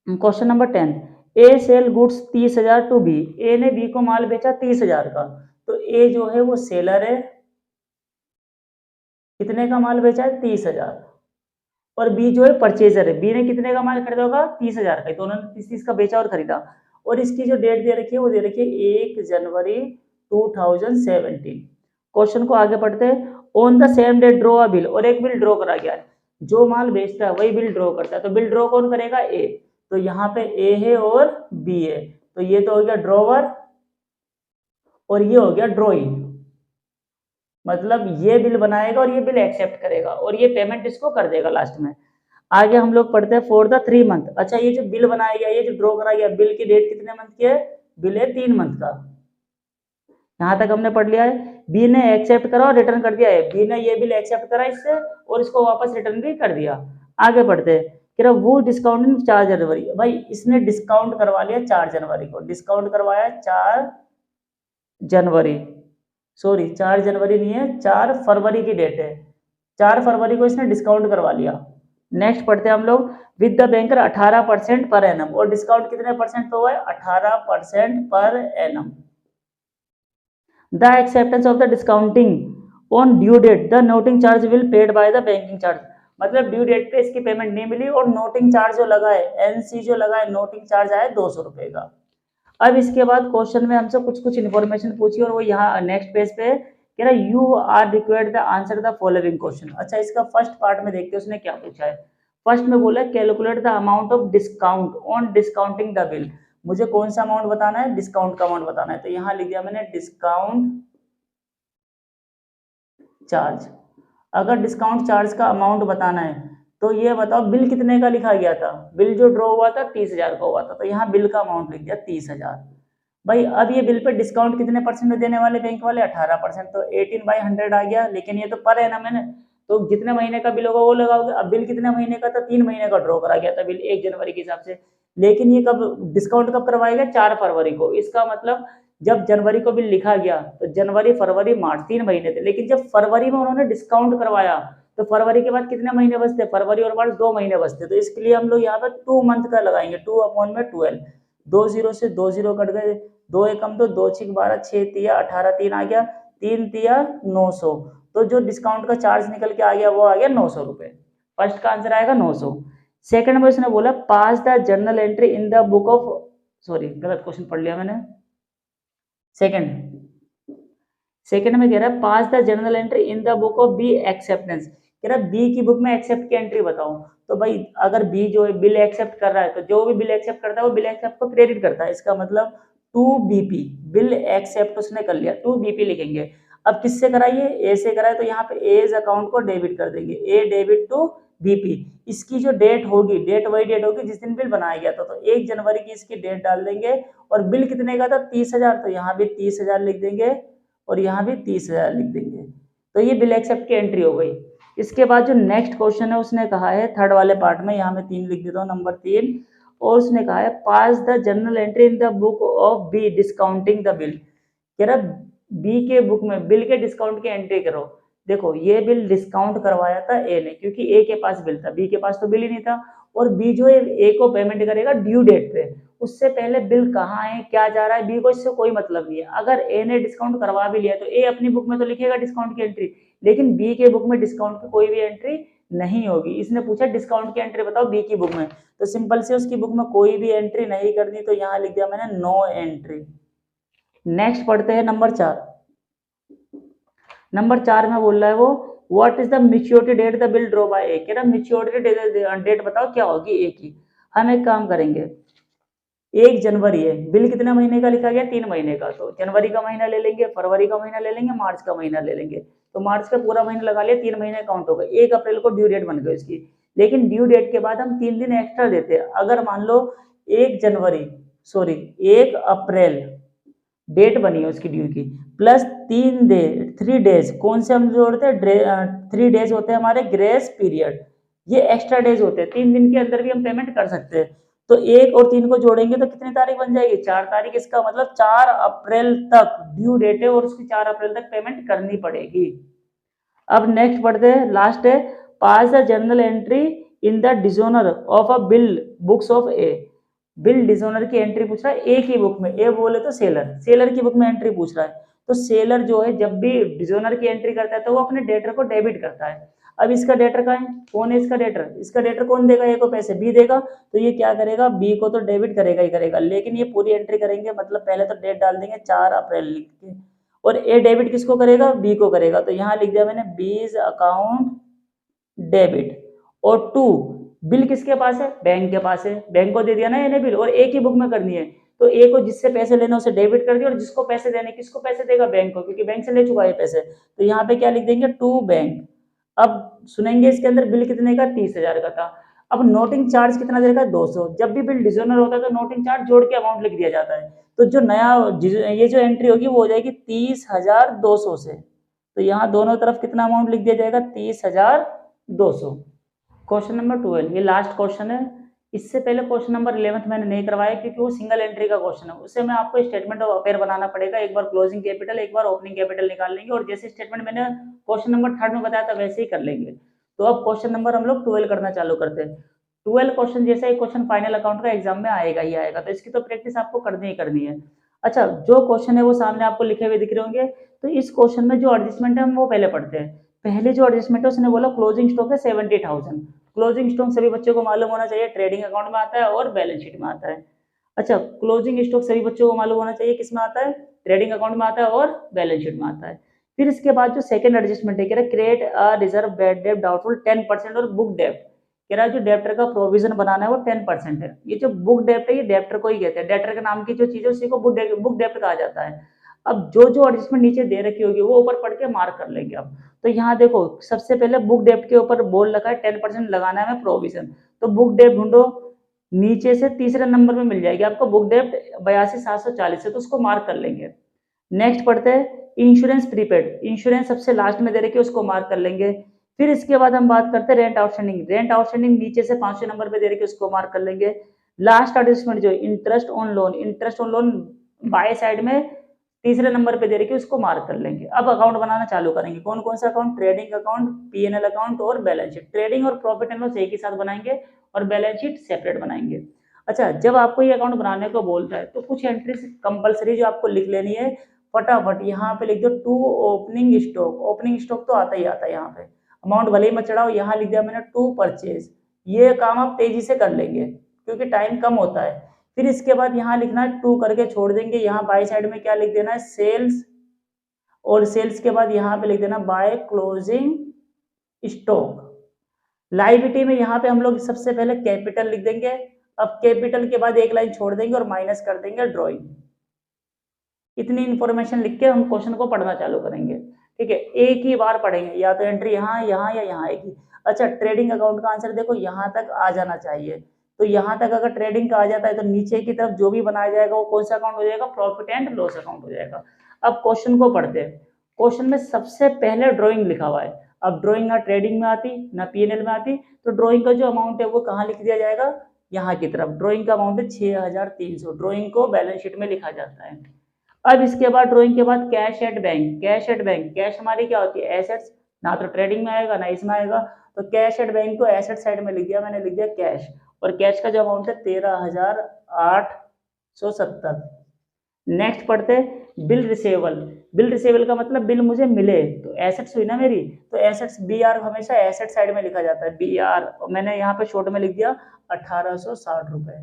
Question number 10, A sell goods 30,000 to B, A ने बी को माल बेचा 30,000 का, तो ए जो है वो सेलर है, कितने का माल बेचा है? 30,000, और बी जो है परचेजर है, बी ने कितने का माल खरीदा होगा? 30,000 का, दोनों ने 30 का बेचा और खरीदा, और इसकी जो डेट दे रखी है वो दे रखी है 1 जनवरी 2017। क्वेश्चन को आगे पढ़ते हैं। On the same day draw a bill, और एक बिल ड्रॉ करा गया है, जो माल बेचता है वही बिल ड्रॉ करता है, तो बिल ड्रॉ कौन करेगा? ए, तो यहाँ पे ए है और बी है, तो ये तो हो गया ड्रॉवर और ये हो गया ड्रॉइंग, मतलब ये बिल बनाएगा और ये बिल एक्सेप्ट करेगा और ये पेमेंट इसको कर देगा लास्ट में। आगे हम लोग पढ़ते हैं फॉर द 3 मंथ। अच्छा, ये जो बिल बनाया गया, ये जो ड्रॉ करा गया, बिल की डेट कितने मंथ की है? बिल है 3 मंथ का, यहाँ तक हमने पढ़ लिया है। बी ने एक्सेप्ट करा और रिटर्न कर दिया है, बी ने ये बिल एक्सेप्ट करा इससे और इसको वापस रिटर्न भी कर दिया। आगे बढ़ते हैं, कि वो डिस्काउंट 4 जनवरी, भाई इसने डिस्काउंट करवा लिया 4 जनवरी को, डिस्काउंट करवाया 4 जनवरी, सॉरी 4 जनवरी नहीं है, 4 फरवरी की डेट है, 4 फरवरी को इसने डिस्काउंट करवा लिया। नेक्स्ट पढ़ते हैं हम लोग, विद द बैंकर 18% पर एनम, और डिस्काउंट कितने परसेंट पे हुआ है? 18% पर एनम। The acceptance of the discounting on due date, the noting charge will paid by the banking charge, मतलब ड्यू डेट पे इसकी पेमेंट नहीं मिली और नोटिंग चार्ज जो लगा है, एनसी जो लगा है, नोटिंग चार्ज आया 200 रुपए का। अब इसके बाद क्वेश्चन में हमसे कुछ इन्फॉर्मेशन पूछी और वो यहाँ नेक्स्ट पेज पे कह रहा है you are required the answer the following question. अच्छा, इसका फर्स्ट पार्ट में देखते हैं उसने क्या पूछा है। फर्स्ट में बोला calculate the amount of discount on discounting the bill, मुझे कौन सा अमाउंट बताना है? डिस्काउंट का अमाउंट बताना है, तो यहाँ लिख दिया मैंने डिस्काउंट चार्ज। अगर डिस्काउंट चार्ज का अमाउंट बताना है तो ये बताओ बिल कितने का लिखा गया था? बिल जो ड्रॉ हुआ था 30,000 का हुआ था, तो यहाँ बिल का अमाउंट लिख दिया 30,000। भाई अब ये बिल पे डिस्काउंट कितने परसेंट में देने वाले बैंक वाले, 18%, तो 18/100 आ गया। लेकिन ये तो पर है ना, मैंने तो जितने महीने का बिल होगा वो लगाओगे। अब बिल कितने महीने का था, 3 महीने का ड्रॉ करा गया था बिल 1 जनवरी के हिसाब से। लेकिन ये कब डिस्काउंट कब करवाएगा, 4 फरवरी को। इसका मतलब जब जनवरी को बिल लिखा गया तो जनवरी फरवरी मार्च 3 महीने थे, लेकिन जब फरवरी में उन्होंने डिस्काउंट करवाया तो फरवरी के बाद कितने महीने बचते, फरवरी और मार्च 2 महीने बचते। तो इसके लिए हम लोग यहाँ पे 2 मंथ का लगाएंगे, 2/12। 2 जीरो से 2 जीरो कट गए, 2 एकम 2, 2 6 12, 6 तिया 18, 3 आ गया, 3 तिया 900। तो जो डिस्काउंट का चार्ज निकल के आ गया वो आ गया 900 रुपए। फर्स्ट का आंसर आएगा 900। सेकंड में उसने बोला pass the journal entry in the book of, sorry गलत क्वेश्चन पढ़ लिया मैंने। सेकंड में कह रहा है pass the journal entry in the book of B acceptance. कह रहा है बी की बुक में एक्सेप्ट की एंट्री बताओ। तो भाई अगर बी जो है बिल एक्सेप्ट कर रहा है तो जो भी बिल एक्सेप्ट करता है वो बिल एक्सेप्ट को क्रेडिट करता है। इसका मतलब 2BP, बिल एक्सेप्ट उसने कर लिया, 2BP लिखेंगे। अब किससे कराइए, ए से कराए तो यहाँ पे एज अकाउंट को डेबिट कर देंगे, ए डेबिट टू बीपी। इसकी जो डेट होगी, डेट वही डेट होगी जिस दिन बिल बनाया गया था, तो 1 जनवरी की इसकी डेट डाल देंगे। और बिल कितने का था, 30,000, तो यहाँ भी 30,000 लिख देंगे और यहाँ भी 30,000 लिख देंगे। तो ये बिल एक्सेप्ट की एंट्री हो गई। इसके बाद जो नेक्स्ट क्वेश्चन है उसने कहा है थर्ड वाले पार्ट में, यहाँ मैं 3 लिख देता हूँ, नंबर 3। और उसने कहा है pass the journal entry in the book of B discounting the bill. कह रहा बी के बुक में बिल के डिस्काउंट की एंट्री करो। देखो ये बिल डिस्काउंट करवाया था ए ने, क्योंकि ए के पास बिल था, बी के पास तो बिल ही नहीं था। और बी जो है ए को पेमेंट करेगा ड्यू डेट पे, उससे पहले बिल कहाँ है क्या जा रहा है बी को इससे कोई मतलब नहीं है। अगर ए ने डिस्काउंट करवा भी लिया तो ए अपनी बुक में तो लिखेगा डिस्काउंट की एंट्री, लेकिन बी के बुक में डिस्काउंट की कोई भी एंट्री नहीं होगी। इसने पूछा डिस्काउंट की एंट्री बताओ बी की बुक में, तो सिंपल से उसकी बुक में कोई भी एंट्री नहीं करनी, तो यहाँ लिख दिया मैंने नो एंट्री। नेक्स्ट पढ़ते हैं नंबर 4। नंबर 4 में बोल रहा है वो what is the maturity date the bill draw by A. कह रहा मैच्योरिटी डेट बताओ क्या होगी ए की। हम एक काम करेंगे, 1 जनवरी है, बिल कितने महीने का लिखा गया, 3 महीने का, तो जनवरी का महीना ले लेंगे, फरवरी का महीना ले लेंगे, मार्च का महीना ले लेंगे। तो मार्च का पूरा महीना लगा लिया, 3 महीने काउंट हो गए। 1 अप्रैल को ड्यू डेट बन गई उसकी, लेकिन ड्यू डेट के बाद हम 3 दिन एक्स्ट्रा देते हैं। अगर मान लो 1 अप्रैल डेट बनी है उसकी ड्यू की, प्लस 3 डेज, कौन से हम जोड़ते हैं, 3 डेज होते हैं हमारे ग्रेस पीरियड, ये एक्स्ट्रा डेज होते हैं। 3 दिन के अंदर भी हम पेमेंट कर सकते हैं। तो 1 और 3 को जोड़ेंगे तो कितनी तारीख बन जाएगी, 4 तारीख। इसका मतलब 4 अप्रैल तक ड्यू डेट है और उसकी 4 अप्रैल तक पेमेंट करनी पड़ेगी। अब नेक्स्ट पढ़ते हैं, लास्ट है pass the journal entry in the dishonour of a bill books of A. Bill dishonour की एंट्री पूछ रहा है ए की बुक में, ए बोले तो सेलर की बुक में एंट्री पूछ रहा है। तो सेलर जो है जब भी डिजोनर की एंट्री करता है तो वो अपने डेटर को डेबिट करता है। अब इसका डेटर कहाँ है, कौन है इसका डेटर, इसका डेटर कौन देगा, ए को पैसे, बी देगा। तो ये क्या करेगा, बी को तो डेबिट करेगा ही करेगा, लेकिन ये पूरी एंट्री करेंगे, मतलब पहले तो डेट डाल देंगे 4 अप्रैल लिख के, और ए डेबिट किसको करेगा, बी को करेगा। तो यहाँ लिख दिया मैंने बीज अकाउंट डेबिट। और 2 बिल किसके पास है, बैंक के पास है, बैंक को दे दिया ना इन्हें बिल, और ए की बुक में करनी है। तो ए को जिससे पैसे लेने उसे डेबिट कर दिया, और जिसको पैसे देने किसको पैसे देगा, बैंक को, क्योंकि बैंक से ले चुका है पैसे। तो यहाँ पे क्या लिख देंगे, टू बैंक। अब सुनेंगे इसके अंदर बिल कितने का, 30,000 का था। अब नोटिंग चार्ज कितना देगा, 200। जब भी बिल डिजोनर होता है तो नोटिंग चार्ज जोड़ के अमाउंट लिख दिया जाता है। तो जो नया ये जो एंट्री होगी वो हो जाएगी 30,200 से। तो यहाँ दोनों तरफ कितना अमाउंट लिख दिया जाएगा, 30,200। क्वेश्चन नंबर 12 ये लास्ट क्वेश्चन है। इससे पहले क्वेश्चन नंबर 11 मैंने नहीं करवाया क्योंकि वो सिंगल एंट्री का क्वेश्चन है, उससे मैं आपको स्टेटमेंट ऑफ अफेयर बनाना पड़ेगा। एक बार क्लोजिंग कैपिटल, एक बार ओपनिंग कैपिटल निकाल लेंगे, और जैसे स्टेटमेंट मैंने क्वेश्चन नंबर 3 में बताया था वैसे ही कर लेंगे। तो अब क्वेश्चन नंबर हम लोग 12 करना चालू करते हैं। 12 क्वेश्चन जैसा एक क्वेश्चन फाइनल अकाउंट का एग्जाम में आएगा ही आएगा, तो इसकी तो प्रैक्टिस आपको करनी ही करनी है। अच्छा, जो क्वेश्चन है वो सामने आपको लिखे हुए दिख रहे होंगे। तो इस क्वेश्चन में जो एडजस्टमेंट है हम वो पहले पढ़ते हैं। पहले जो एडजस्टमेंट है उसने बोला क्लोजिंग स्टॉक है 70,000। क्लोजिंग स्टॉक सभी बच्चों को मालूम होना चाहिए, ट्रेडिंग अकाउंट में आता है और बैलेंस शीट में आता है। अच्छा, क्लोजिंग स्टॉक सभी बच्चों को मालूम होना चाहिए किस में आता है, ट्रेडिंग अकाउंट में आता है और बैलेंस शीट में आता है। फिर इसके बाद जो सेकंड एडजस्टमेंट है, कह रहा है क्रिएट अ रिजर्व बैड डेब्ट डाउटफुल 10% और बुक डेब्ट। कह रहा है जो डेप्टर का प्रोविजन बनाना है वो 10% है। ये जो बुक डेप्ट है ये डेप्टर को ही कहते हैं, डेप्टर के नाम की जो चीज है उसी को बुक डेप्ट कहा जाता है। अब जो जो एडजस्टमेंट नीचे दे रखी होगी वो ऊपर पढ़ के मार्क कर लेंगे अब। तो यहाँ देखो सबसे पहले बुक डेप्ट के ऊपर बोल रखा है 10% लगाना है हमें प्रोविजन। तो बुक डेप्ट ढूंढो, नीचे से तीसरे नंबर में मिल जाएगी आपको बुक डेप्ट 82,740 है, तो उसको मार्क कर लेंगे। नेक्स्ट पढ़ते हैं इंश्योरेंस प्रीपेड, इंश्योरेंस सबसे लास्ट में दे रखी है, उसको मार्क कर लेंगे। फिर इसके बाद हम बात करते हैं रेंट आउटस्टैंडिंग, रेंट आउटस्टैंडिंग नीचे से 5वें नंबर पे दे रखी है, उसको मार्क कर लेंगे। लास्ट एडजस्टमेंट जो interest on loan, interest on loan by side में तीसरे नंबर पे दे रखी है, उसको मार्क कर लेंगे। अब अकाउंट बनाना चालू करेंगे। कौन कौन सा account? Trading account, PNL account और बैलेंस शीट। ट्रेडिंग और प्रॉफिट एंड लॉस एक ही साथ बनाएंगे और बैलेंस शीट सेपरेट बनाएंगे। अच्छा, जब आपको ये अकाउंट बनाने को बोलता है तो कुछ एंट्रीज कंपलसरी जो आपको लिख लेनी है, फटाफट यहाँ पे लिख दो to opening stock. Opening stock तो आता ही आता है यहाँ पे, अमाउंट भले ही मत चढ़ाओ, यहाँ लिख दिया मैंने टू परचेज। ये काम आप तेजी से कर लेंगे क्योंकि टाइम कम होता है। फिर इसके बाद यहाँ लिखना है टू करके छोड़ देंगे, यहाँ बाय साइड में क्या लिख देना है? सेल्स, और सेल्स के बाद यहाँ पे लिख देना बाय क्लोजिंग स्टॉक। लायबिलिटी में यहाँ पे हम लोग सबसे पहले कैपिटल लिख देंगे। अब कैपिटल के बाद एक लाइन छोड़ देंगे और माइनस कर देंगे ड्रॉइंग। इतनी इंफॉर्मेशन लिख के हम क्वेश्चन को पढ़ना चालू करेंगे। ठीक है, एक ही बार पढ़ेंगे, या तो एंट्री यहाँ यहाँ या यहाँ आएगी। अच्छा, ट्रेडिंग अकाउंट का आंसर देखो यहाँ तक आ जाना चाहिए, तो यहाँ तक अगर ट्रेडिंग का आ जाता है तो नीचे की तरफ जो भी बनाया जाएगा वो कौन सा अकाउंट हो जाएगा? प्रॉफिट एंड लॉस अकाउंट हो जाएगा। अब क्वेश्चन को पढ़ते हैं। क्वेश्चन में सबसे पहले ड्रॉइंग लिखा हुआ है। अब ड्रॉइंग ना ट्रेडिंग में आती ना पीएनएल में आती, तो ड्रॉइंग का जो अमाउंट है वो कहाँ लिख दिया जाएगा? यहाँ की तरफ। ड्रॉइंग का अमाउंट है 6,300। ड्रॉइंग को बैलेंस शीट में लिखा जाता है। अब इसके बाद ड्रॉइंग के बाद cash at bank. Cash at bank, cash हमारी क्या होती है? एसेट्स। ना तो ट्रेडिंग में आएगा ना इसमें आएगा, तो कैश एट बैंक को एसेट साइड में लिख दिया मैंने, लिख दिया कैश। और कैश का जो अमाउंट है 13,870। नेक्स्ट पढ़ते बिल रिसेबल। बिल रिसेबल का मतलब बिल मुझे मिले, तो एसेट्स हुई ना मेरी, तो एसेट्स बी आर हमेशा एसेट साइड में लिखा जाता है, बी आर। मैंने यहाँ पे शॉर्ट में लिख दिया 1860 रुपए।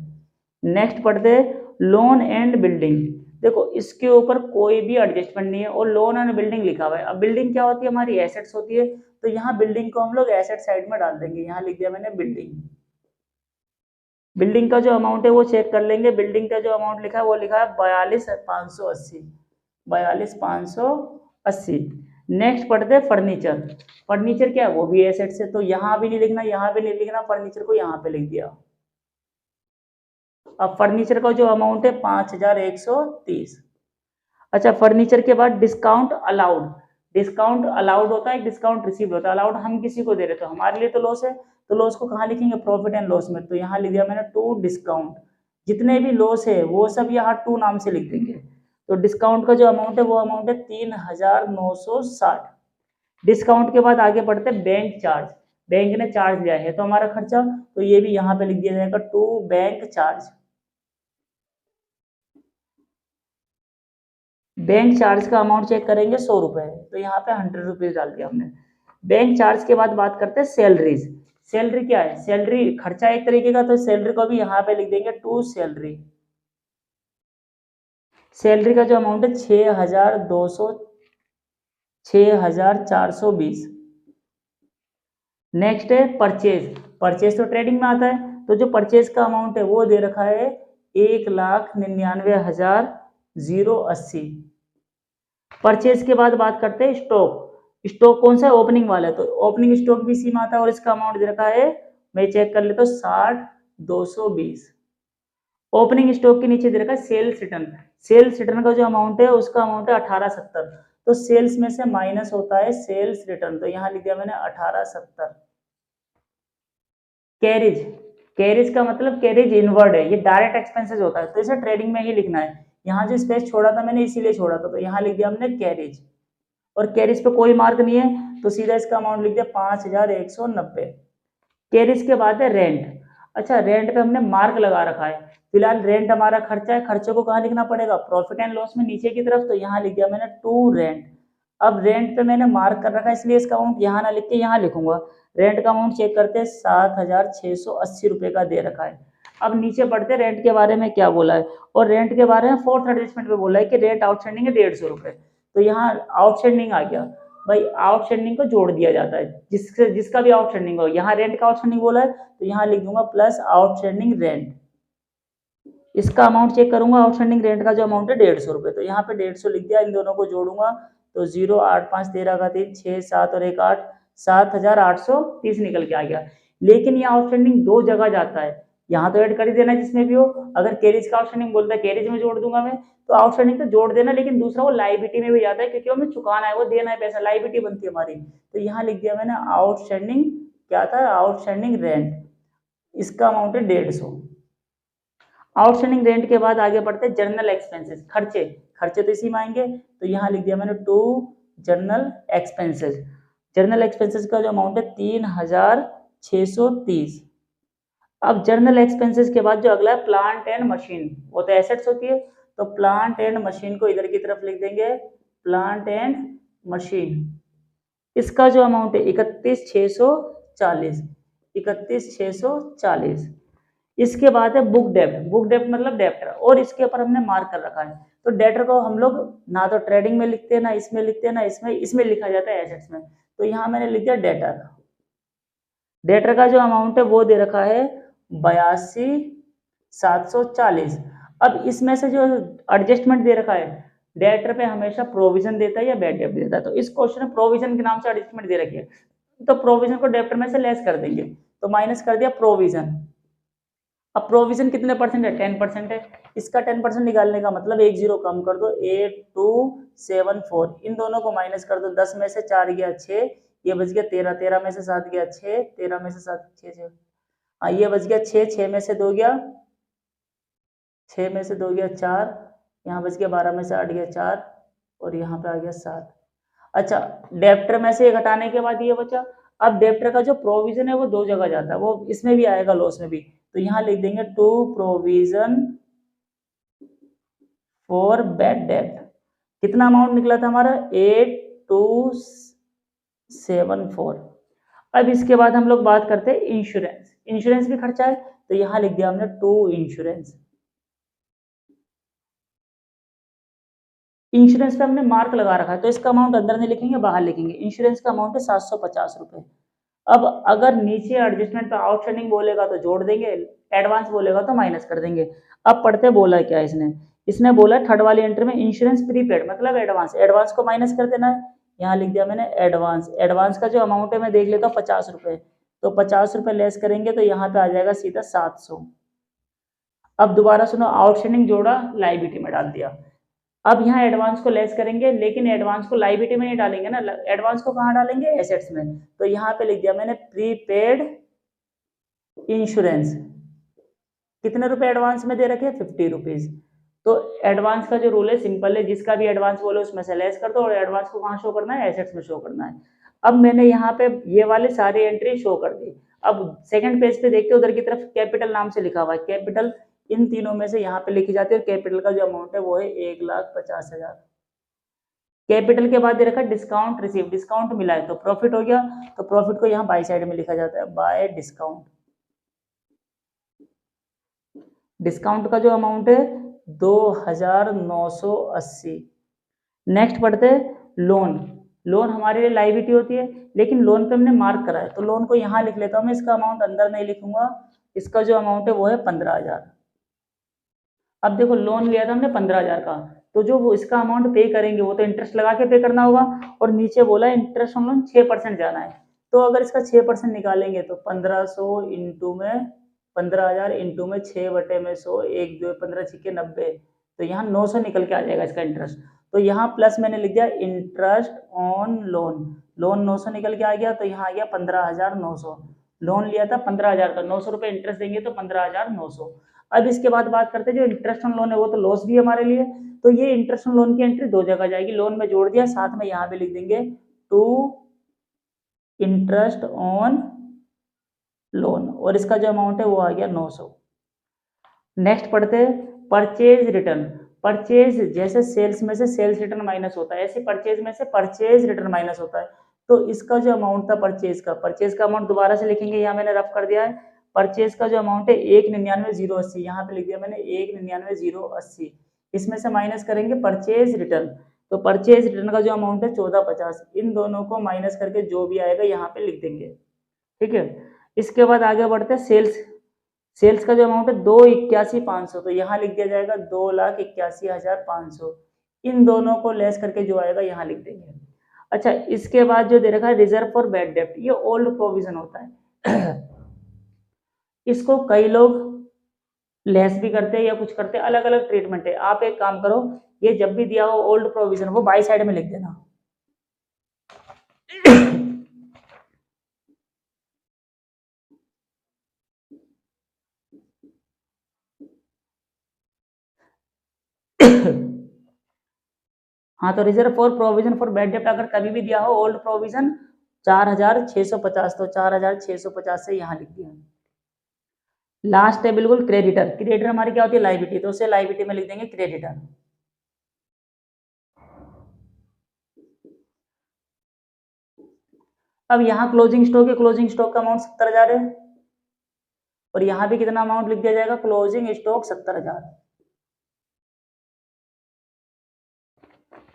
नेक्स्ट पढ़ते लोन एंड बिल्डिंग। देखो इसके ऊपर कोई भी एडजस्टमेंट नहीं है और लोन एंड बिल्डिंग लिखा हुआ है। अब बिल्डिंग क्या होती है? हमारी एसेट्स होती है, तो यहाँ बिल्डिंग को हम लोग एसेट साइड में डाल देंगे। यहाँ लिख दिया मैंने बिल्डिंग। बिल्डिंग का जो अमाउंट है वो चेक कर लेंगे। बिल्डिंग का जो अमाउंट लिखा है वो लिखा है 42,580, 42,580। नेक्स्ट पढ़ते हैं फर्नीचर। फर्नीचर क्या है? वो भी एसेट से, तो यहाँ भी नहीं लिखना, यहाँ भी नहीं लिखना, फर्नीचर को यहाँ पे लिख दिया। अब फर्नीचर का जो अमाउंट है 5,130। अच्छा, फर्नीचर के बाद डिस्काउंट अलाउड। डिस्काउंट अलाउड होता है, डिस्काउंट रिसीव होता है। अलाउड हम किसी को दे रहे तो हमारे लिए तो लॉस है, तो लॉस को कहाँ लिखेंगे? प्रॉफिट एंड लॉस में, तो यहाँ लिख दिया मैंने टू डिस्काउंट। जितने भी लॉस है वो सब यहाँ टू नाम से लिख देंगे। तो डिस्काउंट का जो अमाउंट है वो अमाउंट है 3,960। डिस्काउंट के बाद आगे बढ़ते बैंक चार्ज। बैंक ने चार्ज लिया है तो हमारा खर्चा, तो ये भी यहाँ पे लिख दिया जाएगा to bank charge. Bank charge का अमाउंट चेक करेंगे 100 रुपए, तो यहाँ पे 100 रुपीज डाल दिया हमने। बैंक चार्ज के बाद बात करते हैं सैलरीज। सैलरी क्या है? सैलरी खर्चा एक तरीके का, तो सैलरी को भी यहाँ पे लिख देंगे टू सैलरी। सैलरी का जो अमाउंट है 6,420। नेक्स्ट है परचेज। परचेज तो ट्रेडिंग में आता है, तो जो परचेज का अमाउंट है वो दे रखा है 1,99,080। परचेज के बाद बात करते हैं स्टॉक। स्टॉक कौन सा है? ओपनिंग वाला है, तो ओपनिंग स्टॉक भी इसी में आता है और इसका अमाउंट दे रखा है, मैं चेक कर लेता हूँ 60,220। ओपनिंग स्टॉक के नीचे दे रखा है सेल्स रिटर्न। सेल्स रिटर्न का जो अमाउंट है उसका अमाउंट है 1870, तो सेल्स में से माइनस होता है सेल्स रिटर्न, तो यहाँ लिख दिया मैंने 1870। कैरिज। कैरिज का मतलब कैरिज इनवर्ड है, ये डायरेक्ट एक्सपेंसेस होता है, तो इसे ट्रेडिंग में ही लिखना है। यहाँ जो स्पेस छोड़ा था मैंने इसीलिए छोड़ा था, तो यहाँ लिख दिया हमने कैरिज। और कैरिज पे कोई मार्क नहीं है, तो सीधा इसका अमाउंट लिख दिया 5,190। कैरिज के बाद है रेंट। अच्छा, रेंट पे हमने मार्क लगा रखा है, फिलहाल रेंट हमारा खर्चा है। खर्चे को कहाँ लिखना पड़ेगा? प्रॉफिट एंड लॉस में नीचे की तरफ, तो यहाँ लिख दिया मैंने टू रेंट। अब रेंट पे मैंने मार्क कर रखा है इसलिए इसका अमाउंट यहाँ ना लिख के यहाँ लिखूंगा। रेंट का अमाउंट चेक करते हैं 7,680 रुपए का दे रखा है। अब नीचे पढ़ते रेंट के बारे में क्या बोला है, और रेंट के बारे में फोर्थ एडजस्टमेंट में बोला है कि रेंट आउटस्टैंडिंग है 150 रुपए, तो यहाँ आउटस्टैंडिंग आ गया भाई। आउटस्टैंडिंग को जोड़ दिया जाता है, जिसका भी आउटस्टैंडिंग हो। यहाँ रेंट का आउटस्टैंडिंग बोला है तो यहाँ लिख दूंगा प्लस आउटस्टैंडिंग रेंट। इसका अमाउंट चेक करूंगा, आउटस्टैंडिंग रेंट का जो अमाउंट है 150 रुपए, तो यहाँ पे 150 लिख दिया। इन दोनों को जोड़ूंगा तो 0, 8, 5, 13 का 3, 6, 7 और 1, 8, 7,830 निकल के आ गया। लेकिन ये आउटस्टैंडिंग दो जगह जाता है, यहाँ तो ऐड कर ही देना जिसमें भी हो। अगर कैरिज का आउटस्टैंडिंग बोलता है कैरिज में जोड़ दूंगा मैं, तो आउटस्टैंडिंग तो जोड़ देना, लेकिन दूसरा वो लाइबिलिटी में भी जाता है क्योंकि हमें चुकाना है, वो देना है पैसा, लाइबिलिटी बनती है हमारी। तो यहाँ लिख दिया मैंने आउटस्टैंडिंग, क्या था, आउटस्टैंडिंग रेंट, इसका अमाउंट है 150। आउटस्टैंडिंग रेंट के बाद आगे बढ़ते हैं जर्नल एक्सपेंसेस, खर्चे। खर्चे तो इसी में आएंगे, तो यहाँ लिख दिया मैंने to journal expenses. Journal expenses का जो अमाउंट है 3630। अब जर्नल एक्सपेंसेस के बाद जो अगला है प्लांट एंड मशीन, वो तो एसेट्स होती है, तो प्लांट एंड मशीन को इधर की तरफ लिख देंगे, प्लांट एंड मशीन। इसका जो अमाउंट है 31,640, 31,640। इसके बाद है बुक डेप्ट, बुक डेप्ट मतलब डेप्टर, और इसके ऊपर हमने मार्क कर रखा है। तो डेटर को हम लोग ना तो ट्रेडिंग में लिखते हैं, ना इसमें लिखते हैं, ना इसमें लिखा जाता है एसेट्स में। तो यहाँ मैंने लिख दिया डेटर। डेटर का जो अमाउंट है वो दे रखा है 82,740। अब इसमें से जो एडजस्टमेंट दे रखा है, डेटर पे हमेशा प्रोविजन देता है या बैड डेप्ट देता है, तो इस क्वेश्चन में प्रोविजन के नाम से एडजस्टमेंट दे रखी है, तो प्रोविजन को डेप्टर में से लेस कर देंगे, तो माइनस कर दिया प्रोविजन। अब प्रोविजन कितने परसेंट है, 10% है। इसका 10% निकालने का मतलब एक जीरो कम कर दो, 8274, इन दोनों को माइनस कर दो, 10 में से 4 गया 6, ये बच गया 13, 13 में से 7 गया 6, 13 में से 7 6, हाँ ये बच गया 6, 6 में से 2 गया, 6 में से 2 गया 4, यहाँ बच गया 12 में से 8 गया 4, और यहाँ पे आ गया 7। अच्छा, डेप्टर में से घटाने के बाद ये बचा। अब डेप्टर का जो प्रोविजन है वो दो जगह जाता है, वो इसमें भी आएगा लॉस में भी, तो यहाँ लिख देंगे to provision for bad debt. कितना अमाउंट निकला था हमारा, 8274। अब इसके बाद हम लोग बात करते हैं इंश्योरेंस। इंश्योरेंस भी खर्चा है, तो यहाँ लिख दिया हमने टू इंश्योरेंस। इंश्योरेंस पे हमने मार्क लगा रखा है, तो इसका अमाउंट अंदर नहीं लिखेंगे, बाहर लिखेंगे। इंश्योरेंस का अमाउंट है 750 रुपए। अब अगर नीचे एडजस्टमेंट पे आउटस्टैंडिंग बोलेगा तो जोड़ देंगे, एडवांस बोलेगा तो माइनस कर देंगे। अब पढ़ते बोला क्या इसने, इसने बोला थर्ड वाली एंट्री में इंश्योरेंस प्रीपेड मतलब एडवांस, एडवांस को माइनस कर देना है। यहाँ लिख दिया मैंने एडवांस। एडवांस का जो अमाउंट है मैं देख लेता हूँ 50 रुपए, तो 50 रुपए लेस करेंगे तो यहाँ पे आ जाएगा सीधा 700। अब दोबारा सुनो, आउटस्टैंडिंग जोड़ा लाइबिलिटी में डाल दिया। अब यहाँ एडवांस को लेस करेंगे, लेकिन एडवांस को लाइबिलिटी में नहीं डालेंगे ना, एडवांस को कहाँ डालेंगे, एसेट्स में। तो यहाँ पे लिख दिया मैंने प्रीपेड इंश्योरेंस। कितने रुपए एडवांस में दे रखे हैं, 50 रुपीज। तो एडवांस का जो रूल है सिंपल है, जिसका भी एडवांस बोले उसमें से लेस कर दो, और एडवांस को कहाँ शो करना है, एसेट्स में शो करना है। अब मैंने यहाँ पे ये वाले सारी एंट्री शो कर दी। अब सेकंड पेज पे देखते हो उधर की तरफ कैपिटल नाम से लिखा हुआ है, कैपिटल इन तीनों में से यहाँ पे लिखी जाती है, और कैपिटल का जो अमाउंट है वो है 1,50,000। कैपिटल के बाद दे रखा डिस्काउंट रिसीव, डिस्काउंट मिला है तो प्रॉफिट हो गया, तो प्रॉफिट को यहाँ बाई साइड में लिखा जाता है बाय डिस्काउंट। डिस्काउंट का जो अमाउंट है 2,980। नेक्स्ट पढ़ते हैं लोन। लोन हमारे लिए लाइबिलिटी होती है, लेकिन लोन पे हमने मार्क करा है, तो लोन को यहाँ लिख लेता हूँ मैं, इसका अमाउंट अंदर नहीं लिखूंगा। इसका जो अमाउंट है वो है 15,000। अब देखो लोन लिया था हमने 15,000 का, तो जो वो इसका अमाउंट पे करेंगे वो तो इंटरेस्ट लगा के पे करना होगा, और नीचे बोला इंटरेस्ट ऑन लोन 6% जाना है। तो अगर इसका 6% निकालेंगे तो 1500 इंटू में 15,000 इंटू में 6/100, 1 2 15 छिके 90, तो यहाँ 900 निकल के आ जाएगा इसका इंटरेस्ट। तो यहाँ प्लस मैंने लिख दिया इंटरेस्ट ऑन लोन, लोन 900 निकल के आ गया, तो यहाँ आ गया 15,900। लोन लिया था 15,000 का, 900 रुपये इंटरेस्ट देंगे तो 15,900। अब इसके बाद बात करते हैं जो इंटरेस्ट ऑन लोन है वो तो लॉस भी है हमारे लिए, तो ये इंटरेस्ट ऑन लोन की एंट्री दो जगह जाएगी, लोन में जोड़ दिया, साथ में यहाँ पे लिख देंगे टू इंटरेस्ट ऑन लोन, और इसका जो अमाउंट है वो आ गया 900। नेक्स्ट पढ़ते हैं परचेज रिटर्न। परचेज जैसे सेल्स में से सेल्स रिटर्न माइनस होता है, ऐसे परचेज में से परचेज रिटर्न माइनस होता है। तो इसका जो अमाउंट था परचेज का अमाउंट दोबारा से लिखेंगे, यहाँ मैंने रफ कर दिया है। परचेज का जो अमाउंट है 1,99,080, यहाँ पे लिख दिया मैंने 1,99,080। इसमें से माइनस करेंगे परचेज रिटर्न, तो परचेज रिटर्न का जो अमाउंट है 1450। इन दोनों को माइनस करके जो भी आएगा यहाँ पे लिख देंगे, ठीक है। इसके बाद आगे बढ़ते हैं सेल्स। सेल्स का जो अमाउंट है 2,81,500, तो यहाँ लिख दिया जाएगा 2,81,500। इन दोनों को लेस करके जो आएगा यहाँ लिख देंगे। अच्छा, इसके बाद जो दे रखा है रिजर्व फॉर बैड डेप्ट, ये ओल्ड प्रोविजन होता है। इसको कई लोग लेस भी करते हैं या कुछ करते हैं, अलग अलग ट्रीटमेंट है। आप एक काम करो, ये जब भी दिया हो ओल्ड प्रोविजन वो बाई साइड में लिख देना। हाँ, तो reserve for provision for bad डेब्ट अगर कभी भी दिया हो ओल्ड प्रोविजन 4650, तो 4650 से यहाँ लिख दिया। लास्ट है बिल्कुल क्रेडिटर। क्रेडिटर हमारी क्या होती है? लाइबिलिटी, तो उसे लाइबिलिटी में लिख देंगे क्रेडिटर। अब यहाँ क्लोजिंग स्टॉक है, क्लोजिंग स्टॉक का अमाउंट 70,000 है, और यहाँ भी कितना अमाउंट लिख दिया जाएगा? Closing stock 70,000।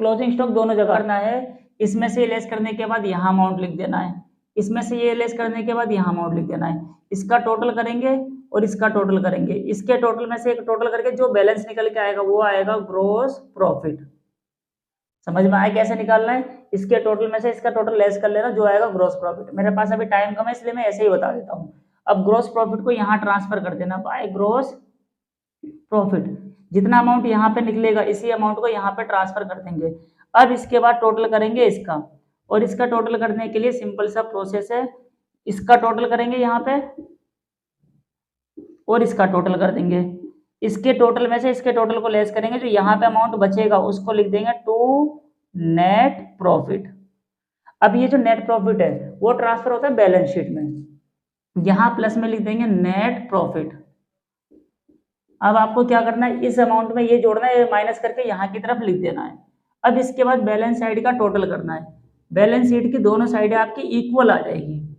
क्लोजिंग स्टॉक दोनों जगह करना है, इसमें से लेस करने के बाद यहाँ अमाउंट लिख देना है, इसमें से ये लेस करने के बाद यहाँ अमाउंट लिख देना है। इसका टोटल करेंगे और इसका टोटल करेंगे, इसके टोटल में से एक टोटल करके जो बैलेंस निकल के आएगा वो आएगा ग्रॉस प्रॉफिट। समझ में आया कैसे निकालना है? इसके टोटल में से इसका टोटल लेस कर लेना, जो आएगा ग्रॉस प्रॉफिट। मेरे पास अभी टाइम कम है इसलिए मैं ऐसे ही बता देता हूँ। अब ग्रॉस प्रॉफिट को यहाँ ट्रांसफर कर देना बाय ग्रॉस प्रॉफिट। जितना अमाउंट यहाँ पे निकलेगा इसी अमाउंट को यहाँ पे ट्रांसफर कर देंगे। अब इसके बाद टोटल करेंगे इसका, और इसका टोटल करने के लिए सिंपल सा प्रोसेस है, इसका टोटल करेंगे यहाँ पे और इसका टोटल कर देंगे। इसके टोटल में से इसके टोटल को लेस करेंगे, जो यहाँ पे अमाउंट बचेगा उसको लिख देंगे टू नेट प्रॉफिट। अब ये जो नेट प्रॉफिट है वो ट्रांसफर होता है बैलेंस शीट में, यहाँ प्लस में लिख देंगे नेट प्रॉफिट। अब आपको क्या करना है? इस अमाउंट में ये जोड़ना है, माइनस करके यहाँ की तरफ लिख देना है। अब इसके बाद बैलेंस साइड का टोटल करना है। बैलेंस शीट की दोनों साइडें आपकी इक्वल आ जाएगी,